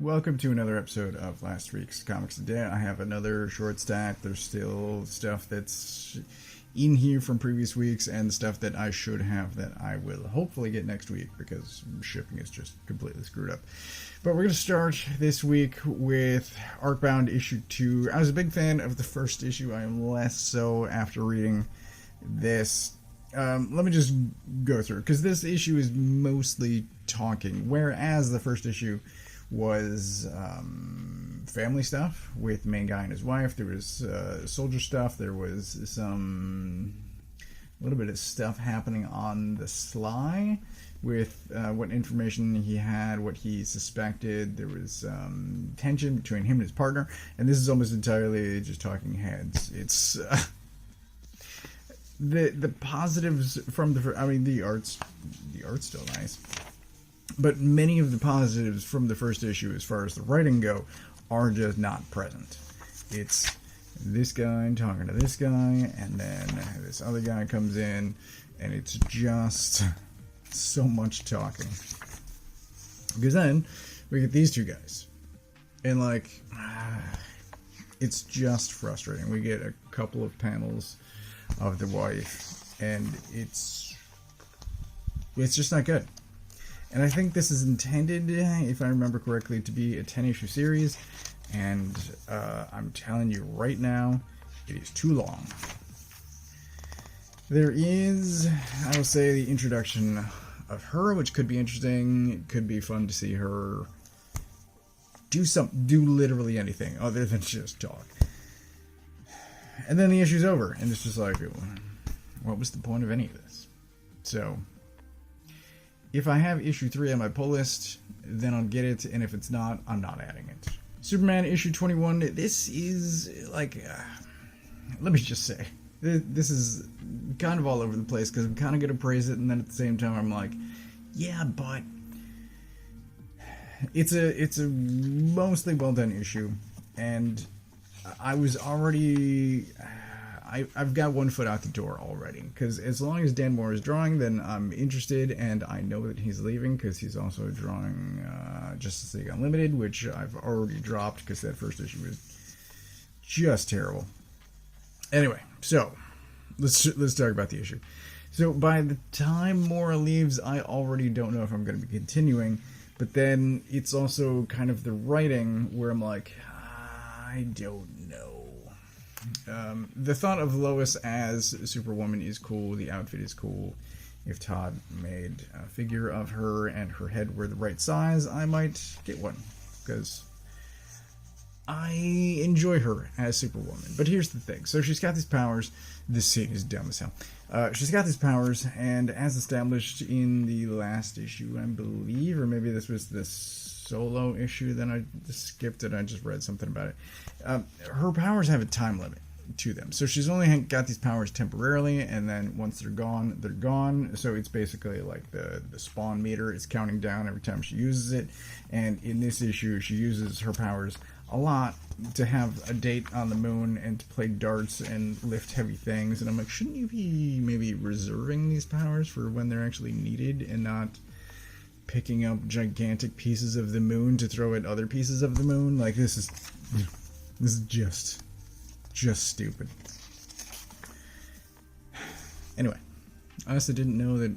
Welcome to another episode of last week's Comics Today. I have another short stack. There's still stuff that's in here from previous weeks and stuff that I should have that I will hopefully get next week because shipping is just completely screwed up. But we're going to start this week with Arcbound issue 2. I was a big fan of the first issue. I am less so after reading this. Let me just go through, because this issue is mostly talking, whereas the first issue was family stuff with the main guy and his wife. There was soldier stuff. There was a little bit of stuff happening on the sly with what information he had, what he suspected. There was tension between him and his partner, and this is almost entirely just talking heads. It's the positives from the art's still nice. But many of the positives from the first issue, as far as the writing go, are just not present. It's this guy talking to this guy, and then this other guy comes in, and it's just so much talking. Because then we get these two guys, and it's just frustrating. We get a couple of panels of the wife, and it's just not good. And I think this is intended, if I remember correctly, to be a 10-issue series. And I'm telling you right now, it is too long. There is, I will say, the introduction of her, which could be interesting. It could be fun to see her do literally anything other than just talk. And then the issue's over, and it's just like, what was the point of any of this? So if I have issue 3 on my pull list, then I'll get it, and if it's not, I'm not adding it. Superman issue 21, this is, let me just say, this is kind of all over the place, because I'm kind of going to praise it, and then at the same time I'm like, yeah, but it's a mostly well-done issue, and I was already I've got one foot out the door already, because as long as Dan Moore is drawing, then I'm interested, and I know that he's leaving because he's also drawing Justice League Unlimited, which I've already dropped because that first issue was just terrible. Anyway, so let's talk about the issue. So by the time Moore leaves, I already don't know if I'm going to be continuing, but then it's also kind of the writing where I'm like, I don't know. The thought of Lois as Superwoman is cool. The outfit is cool. If Todd made a figure of her and her head were the right size, I might get one, because I enjoy her as Superwoman. But here's the thing. So she's got these powers. This scene is dumb as hell. She's got these powers, and as established in the last issue, I believe, or maybe this was the solo issue, then I just skipped it. I just read something about it. Her powers have a time limit to them, so she's only got these powers temporarily, and then once they're gone, they're gone. So it's basically like the spawn meter is counting down every time she uses it. And in this issue, she uses her powers a lot to have a date on the moon and to play darts and lift heavy things. And I'm like, shouldn't you be maybe reserving these powers for when they're actually needed, and not picking up gigantic pieces of the moon to throw at other pieces of the moon? Like, this is just stupid. Anyway, I also didn't know that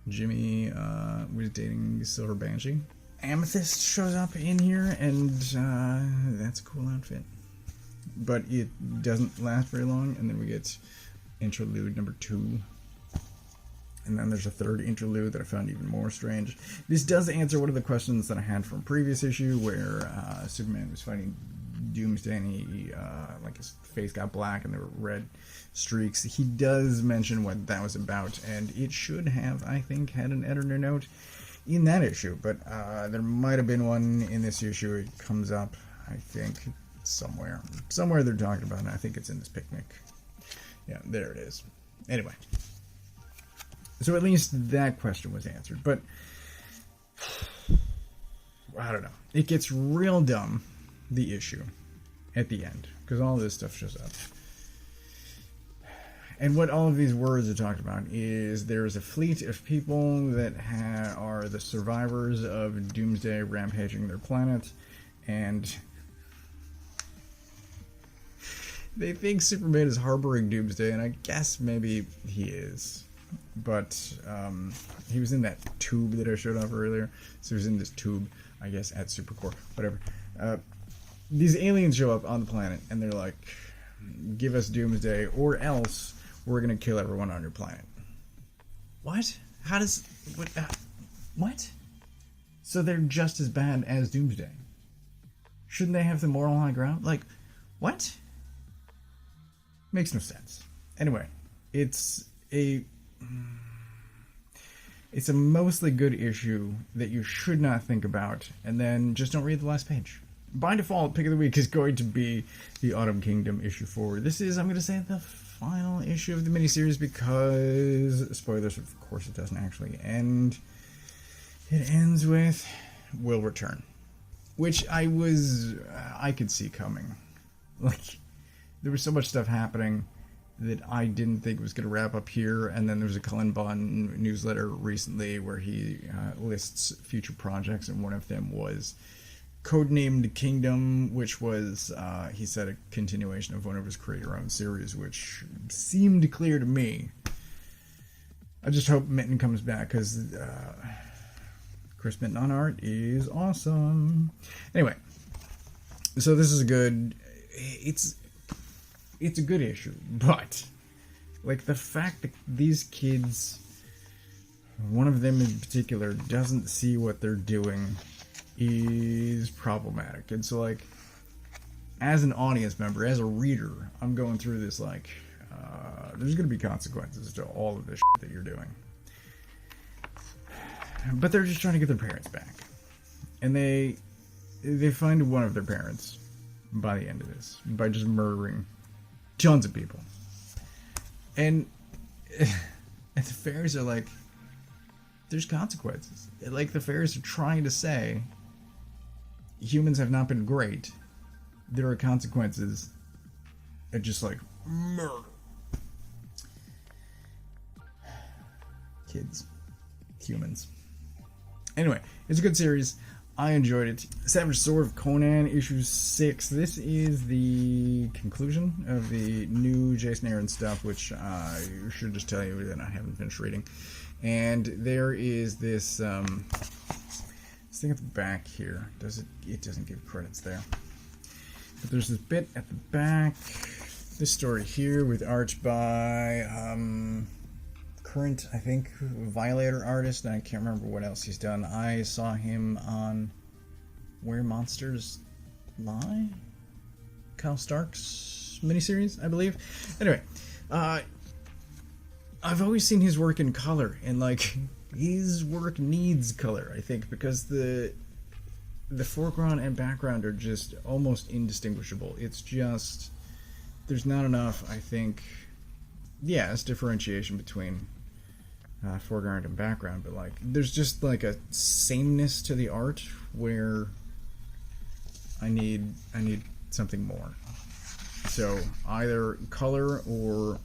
Jimmy was dating Silver Banshee. Amethyst shows up in here, and that's a cool outfit. But it doesn't last very long, and then we get interlude number 2. And then there's a third interlude that I found even more strange. This does answer one of the questions that I had from previous issue, where Superman was fighting Doomsday, and he, his face got black and there were red streaks. He does mention what that was about, and it should have, I think, had an editor note in that issue. But there might have been one in this issue. It comes up, I think, somewhere. Somewhere they're talking about it. I think it's in this picnic. Yeah, there it is. Anyway. So at least that question was answered. But I don't know. It gets real dumb, the issue, at the end, because all this stuff shows up. And what all of these words are talked about is there's a fleet of people that are the survivors of Doomsday rampaging their planet, and they think Superman is harboring Doomsday, and I guess maybe he is. But he was in that tube that I showed off earlier, so he was in this tube, I guess, at Supercore, whatever. These aliens show up on the planet, and they're like, give us Doomsday, or else we're gonna kill everyone on your planet. What? How does... What? So they're just as bad as Doomsday. Shouldn't they have the moral high ground? Like, what? Makes no sense. Anyway, it's a mostly good issue that you should not think about, and then just don't read the last page. By default, pick of the week is going to be the Autumn Kingdom issue 4. This is, I'm going to say, the final issue of the miniseries because, spoilers, of course it doesn't actually end. It ends with will return, which I could see coming. Like, there was so much stuff happening that I didn't think was going to wrap up here, and then there was a Cullen Bunn newsletter recently where he lists future projects, and one of them was codenamed Kingdom, which was, he said, a continuation of one of his create-your-own series, which seemed clear to me. I just hope Mitten comes back, because Chris Mitten on art is awesome. Anyway, so this is a good... It's a good issue, but, like, the fact that these kids, one of them in particular, doesn't see what they're doing is problematic. And so, like, as an audience member, as a reader, I'm going through this, like, there's going to be consequences to all of this shit that you're doing. But they're just trying to get their parents back. And they find one of their parents by the end of this, by just murdering tons of people. And the fairies are like, there's consequences. Like, the fairies are trying to say, humans have not been great. There are consequences. And just like, murder. Kids. Humans. Anyway, it's a good series. I enjoyed it. Savage Sword of Conan, issue 6. This is the conclusion of the new Jason Aaron stuff, which I should just tell you that I haven't finished reading. And there is this thing at the back here. It doesn't give credits there. But there's this bit at the back. This story here with art by current, I think, Violator artist, and I can't remember what else he's done. I saw him on Where Monsters Lie? Kyle Stark's miniseries, I believe. Anyway, I've always seen his work in color, and, like, his work needs color, I think, because the foreground and background are just almost indistinguishable. It's just, there's not enough, I think, yeah, it's differentiation between foreground and background, but, like, there's just, like, a sameness to the art where I need something more. So either color or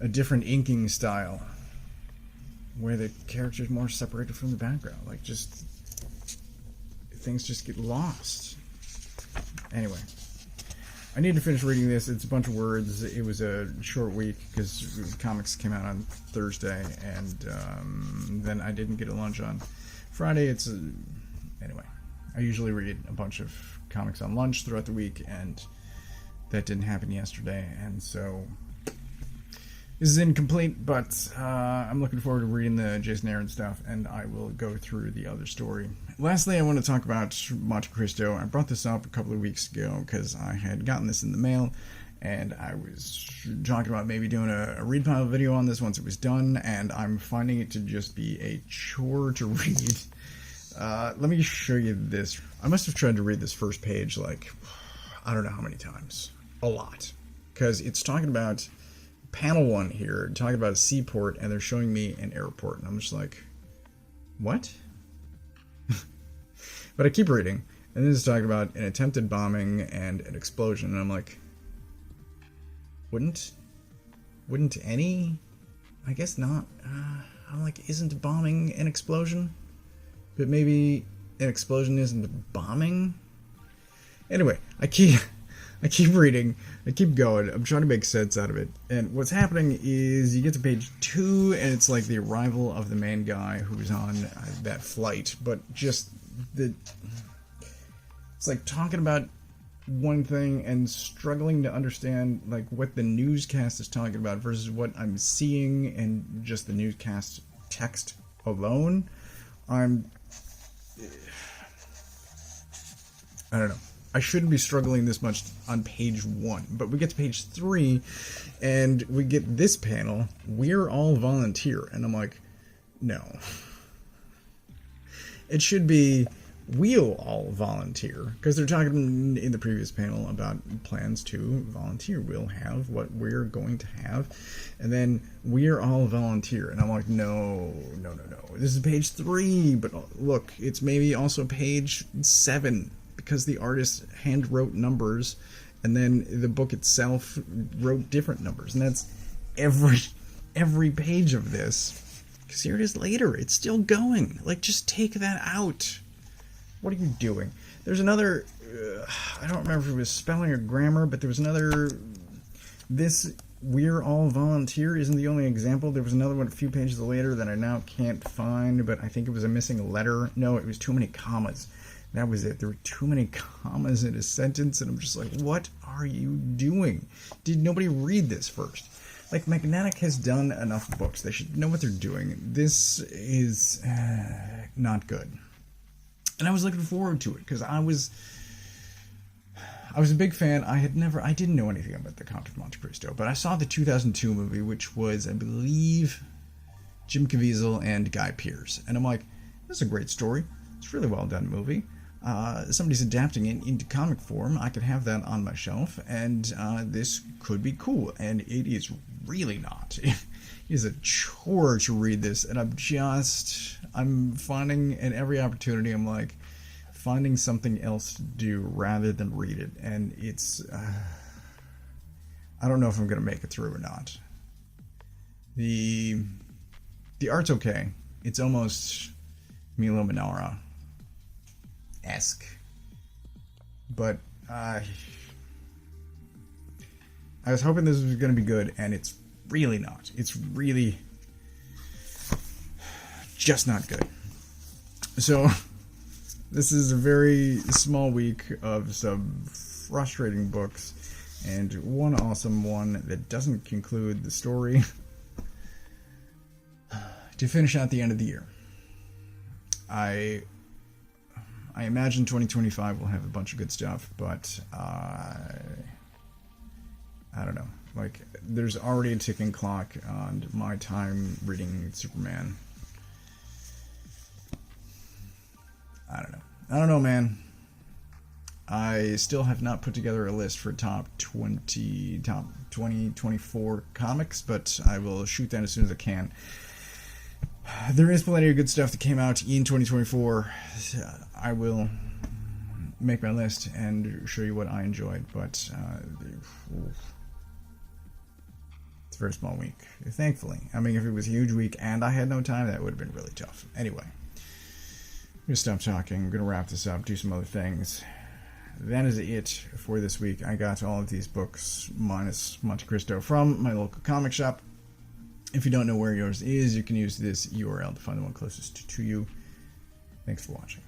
a different inking style where the character's more separated from the background. Like, just things just get lost. Anyway, I need to finish reading this. It's a bunch of words. It was a short week because comics came out on Thursday, and then I didn't get a lunch on Friday. Anyway, I usually read a bunch of comics on lunch throughout the week, and that didn't happen yesterday, and so this is incomplete, but I'm looking forward to reading the Jason Aaron stuff, and I will go through the other story. Lastly, I want to talk about Monte Cristo. I brought this up a couple of weeks ago because I had gotten this in the mail, and I was talking about maybe doing a read pile video on this once it was done, and I'm finding it to just be a chore to read. Let me show you this. I must have tried to read this first page, like, I don't know how many times. A lot. Because it's talking about panel 1 here, talking about a seaport, and they're showing me an airport, and I'm just like, what? But I keep reading, and then it's talking about an attempted bombing and an explosion, and I'm like, wouldn't Wouldn't any? I guess not. I'm like, isn't bombing an explosion? But maybe an explosion isn't bombing? Anyway, I keep reading, I keep going, I'm trying to make sense out of it. And what's happening is you get to page 2, and it's like the arrival of the main guy who's on that flight, but just it's like talking about one thing and struggling to understand like what the newscast is talking about versus what I'm seeing and just the newscast text alone. I don't know. I shouldn't be struggling this much on page 1, but we get to page 3 and we get this panel, we're all volunteer, and I'm like, no. It should be, we'll all volunteer, because they're talking in the previous panel about plans to volunteer. We'll have what we're going to have, and then we're all volunteer, and I'm like, no. This is page 3, but look, it's maybe also page 7, because the artist hand wrote numbers, and then the book itself wrote different numbers, and that's every page of this. Because here it is later, it's still going. Like, just take that out. What are you doing? There's another, I don't remember if it was spelling or grammar, but there was another, this we're all volunteer isn't the only example. There was another one a few pages later that I now can't find, but I think it was a missing letter. No, it was too many commas. That was it. There were too many commas in a sentence, and I'm just like, what are you doing? Did nobody read this first? Like, Magnetic has done enough books. They should know what they're doing. This is not good. And I was looking forward to it, because I was a big fan. I didn't know anything about the Count of Monte Cristo, but I saw the 2002 movie, which was, I believe, Jim Caviezel and Guy Pearce. And I'm like, this is a great story. It's a really well done movie. Somebody's adapting it into comic form. I could have that on my shelf, and this could be cool. And it is really not. It is a chore to read this, and I'm finding in every opportunity, I'm like, finding something else to do rather than read it. And it's, I don't know if I'm going to make it through or not. The art's okay. It's almost Milo Manara-esque. But I was hoping this was going to be good, and it's really not. It's really just not good. So this is a very small week of some frustrating books, and one awesome one that doesn't conclude the story to finish out the end of the year. I imagine 2025 will have a bunch of good stuff, but I don't know. Like, there's already a ticking clock on my time reading Superman. I don't know, man. I still have not put together a list for top 2024 comics, but I will shoot that as soon as I can. There is plenty of good stuff that came out in 2024. I will make my list and show you what I enjoyed, but it's a very small week, thankfully. I mean, if it was a huge week and I had no time, that would have been really tough. Anyway, I'm going to stop talking. I'm going to wrap this up, do some other things. That is it for this week. I got all of these books, minus Monte Cristo, from my local comic shop. If you don't know where yours is, you can use this URL to find the one closest to you. Thanks for watching.